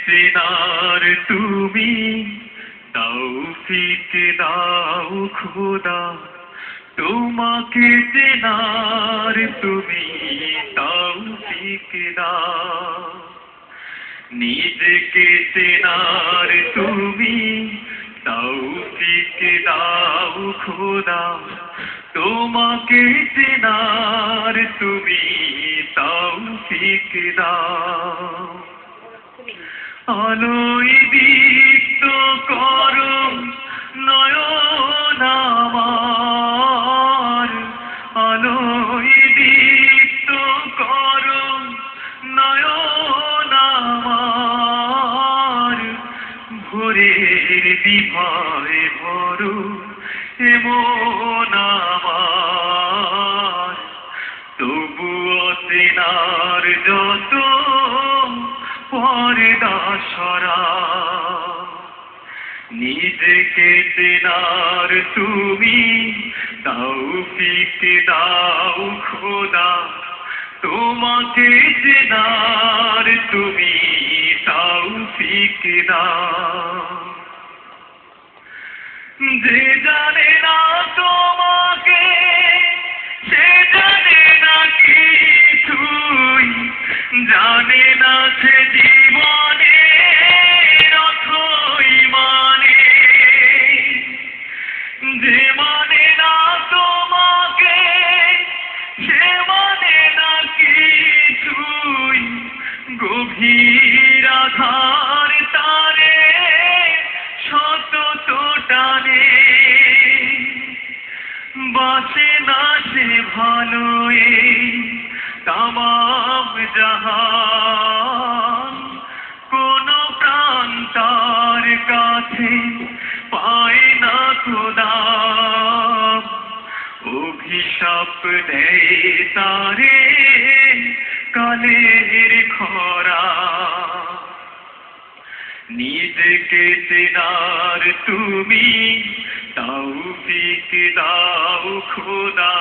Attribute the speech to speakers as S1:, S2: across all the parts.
S1: চেনার তুমি তৌফিক দাও খোদা, তোমাকে চেনার তুমি তৌফিক দাও। নিজেকে চেনার তুমি তৌফিক দাও খোদা, তোমাকে চেনার তুমি তৌফিক দাও। আলোয় দীপ্ত করো নয়ন আমার, আলোয় দীপ্ত করো নয়ন আমার, ভোরের দিভায় ভরো এমন আমার। তবুও চেনার যত পর্দা সরা, নিজেকে চেনার তুমি তৌফিক দাও খোদা, তোমাকে চেনার তুমি তৌফিক দাও। যে জানে না তোমাকে সে জানে না কিছুই, জানে না সে জীবনে অথই মানে। যে মানে না তোমাকে সে মানে না কিছুই, গভীর আধার তারে শত টানে। বাসে না সে ভালো তামাম জাহান, কোন প্রাণ তার কাছে পায় না খোদা। অভিশাপ দেয় তারে কালের খরা, নিজেকে চেনার তুমি তৌফিক দাও খোদা,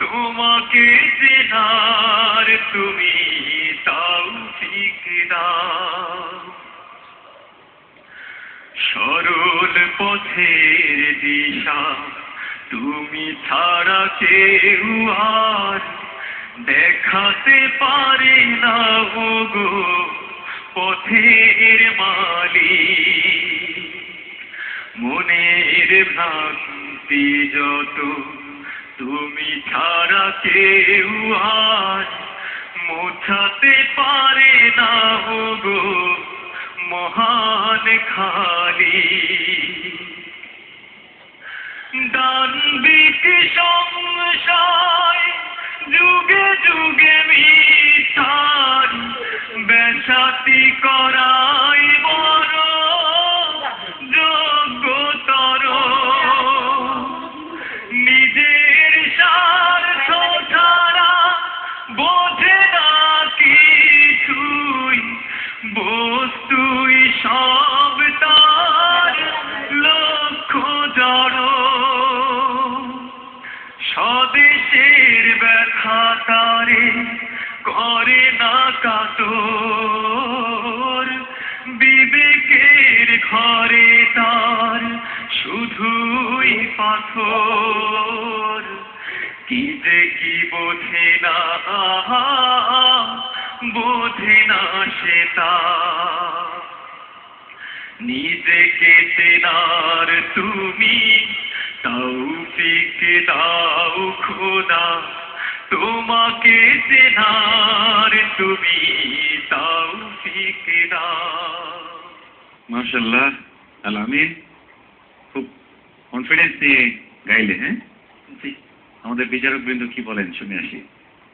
S1: তোমাকে চেনার তুমি তৌফিক দাও। সরল পথের দিশা তুমি ছাড়া কেউ আর দেখাতে পারে না গো পথের মালিক। মনের ভ্রান্তি যত তুমি ছাড়া কেউ আর মোছাতে পারে না গো মহান খালিক। দানবিক সংশয় যুগে যুগে মিথ্যার বেসাতি করাই বড় যোগ্যতর। নিজের স্বার্থ ছাড়া বোঝে না কিছুই, বস্তুই সব তার লক্ষ্য জড়। স্বদেশের ব্যথা তারে করে না কাতর, বিবেকের ঘরে তার শুধুই পাথর। কি যে কি বোঝে না, বোঝে না সে তা। নিজেকে চেনার তুমি তৌফিক দাও খোদা, তোমাকে চেনার তুমি তৌফিক দাও।
S2: মাশাআল্লাহ, আল-আমিন খুব কনফিডেন্স নিয়ে গাইলে। হ্যাঁ, আমাদের বিচারক বৃন্দ কি বলেন শুনে আসি।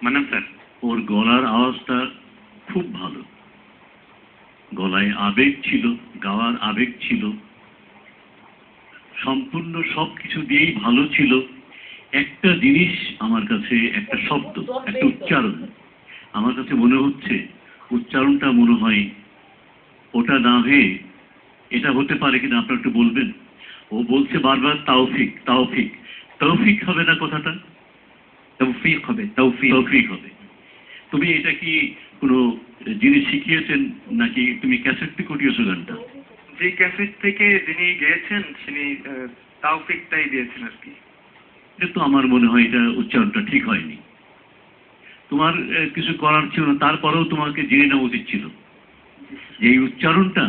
S2: মান্নান স্যার,
S3: ওর গলার আওয়াজটা খুব ভালো, গলায় আবেগ ছিল, গাওয়ার আবেগ ছিল, সম্পূর্ণ সবকিছু দিয়েই ভালো ছিল। একটা জিনিস আমার কাছে, একটা শব্দ, একটা উচ্চারণ আমার কাছে মনে হচ্ছে, উচ্চারণটা মনে হয় ওটা না হয়ে এটা হতে পারে কিনা আপনারা একটু বলবেন। ও বলছে বারবার তাওফিক তাওফিক, তৌফিক হবে না কথাটা?
S2: তৌফিক হবে, তৌফিক
S3: তৌফিক হবে। তুমি এটা কি কোনো যিনি শিখিয়েছেন নাকি তুমি ক্যাসেট থেকে উঠিয়েছো গানটা?
S1: যে ক্যাসেট থেকে যিনি গেয়েছেন তিনি তাওফিকটাই দিয়েছেন আর কি।
S3: এটা তো আমার মনে হয় এটা উচ্চারণটা ঠিক হয়নি। তোমার কিছু করার ছিল না, তারপরেও তোমাকে জেনে নেওয়া উচিত ছিল যে এই উচ্চারণটা,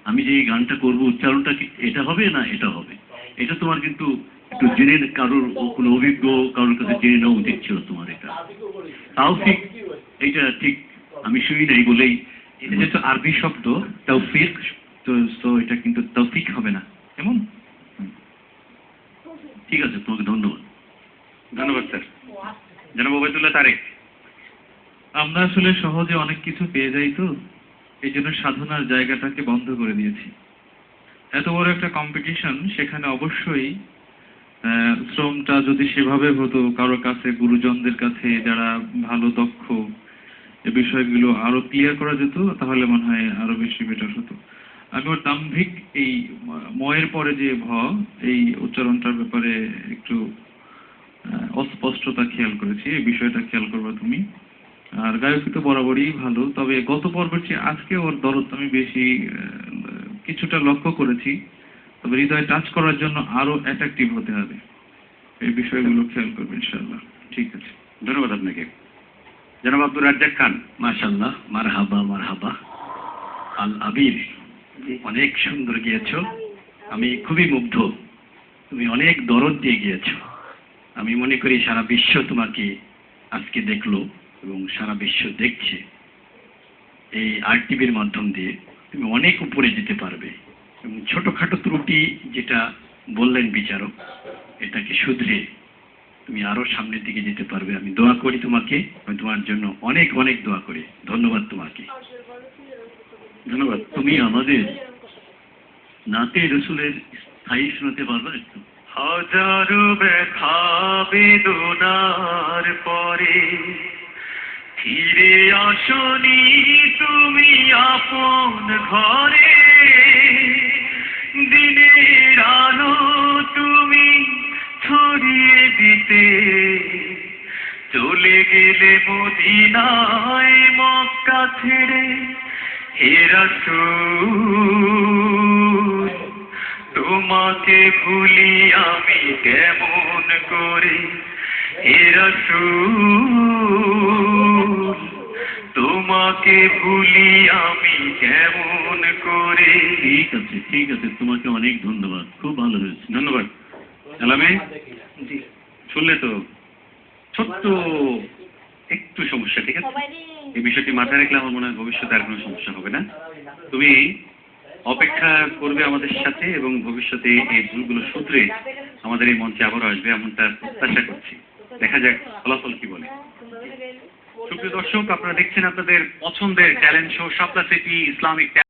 S3: আমি যে এই গানটা করব উচ্চারণটা কি এটা হবে না এটা হবে। এটা তোমার কিন্তু একটু জেনে কারোর কোনো অভিজ্ঞ কারোর কাছে জেনে নেওয়া উচিত ছিল তোমার। এটা তাওফিক, এটা ঠিক আমি শুনি নাই বলেই।
S2: এটা যেহেতু আরবি শব্দ তৌফিক, তো এটা কিন্তু তৌফিক হবে না এমন।
S3: ঠিক আছে, তোমাকে ধন্যবাদ।
S2: ধন্যবাদ স্যার। জনাব ওবায়দুল্লাহ তারেক।
S4: আমরা আসলে সহজে অনেক কিছু পেয়ে যাই, তো এই জন্য সাধনার জায়গাটাকে বন্ধ করে দিয়েছি। এত বড় একটা কম্পিটিশন, সেখানে অবশ্যই শ্রমটা যদি সেভাবে হতো কারোর কাছে, গুরুজনদের কাছে যারা ভালো দক্ষ, এই বিষয়গুলো আরো ক্লিয়ার করা যেত, তাহলে মনে হয় আরো বেশি বেটার হতো। আমি ওর দাম্ভিক এই ময়ের পরে যে ভ, এই উচ্চারণটার ব্যাপারে একটু অস্পষ্টতা খেয়াল করেছি, এই বিষয়টা খেয়াল করবা তুমি। আর গায়কী তো বরাবরই ভালো, তবে গত পর্বের চেয়ে আজকে ওর দরদ আমি বেশি কিছুটা লক্ষ্য করেছি। তবে হৃদয় টাচ করার জন্য আরো অ্যাট্রাকটিভ হতে হবে, এই বিষয়গুলো খেয়াল করবে ইনশাআল্লাহ। ঠিক আছে,
S2: ধন্যবাদ আপনাকে। জনাব আব্দুর রাজ্জাক খান।
S3: মাশাআল্লাহ, মারহাবা মারহাবা। আল আবির, অনেক সুন্দর গিয়েছো, আমি খুবই মুগ্ধ। তুমি অনেক দরদ দিয়ে গিয়েছো। আমি মনে করি সারা বিশ্ব তোমাকে আজকে দেখলো এবং সারা বিশ্ব দেখছে। এই আরটিভির মাধ্যম দিয়ে তুমি অনেক উপরে যেতে পারবে এবং ছোটখাটো ত্রুটি যেটা বললেন বিচারক, এটাকে শুধরে তুমি আরো সামনের দিকে যেতে পারবে। আমি দোয়া করি তোমাকে, আমি তোমার জন্য অনেক অনেক দোয়া করি। ধন্যবাদ তোমাকে।
S2: ধন্যবাদ।
S3: তুমি আমাদের নাতে রসুলের স্থায়ী শোনাতে পারবে একটু?
S1: হাজারো ব্যথা বেদনার পরে ফিরে আসনি তুমি আপন ঘরে, দিনের আলো তুমি ছড়িয়ে দিতে চলে গেলে মদিনায় মক্কা ছেড়ে। হে রাসূল, তোমাকে ভুলি আমি কেমন করে। হে রাসূল, তোমাকে ভুলি আমি কেমন করে।
S3: ঠিক আছে, ঠিক আছে, তোমাকে অনেক ধন্যবাদ, খুব ভালো হয়েছে।
S2: ধন্যবাদ। আলামে
S1: জি,
S2: শুনলে তো, ছোট্ট একটু সমস্যা, ঠিক আছে। এই বিষয়টি মাথায় রাখলে আমার মনে হয় ভবিষ্যতে আর কোনো সমস্যা হবে না। তুমি অপেক্ষা করবে আমাদের সাথে এবং ভবিষ্যতে এই ভুলগুলো শুধরে আমাদের এই মঞ্চে আবারও আসবে, এমনটা প্রত্যাশা করছি। দেখা যাক ফলাফল কি বলে। সুপ্রিয় দর্শক, আপনারা দেখছেন আপনাদের পছন্দের ট্যালেন্ট শো শাপলা সিটি ইসলামিক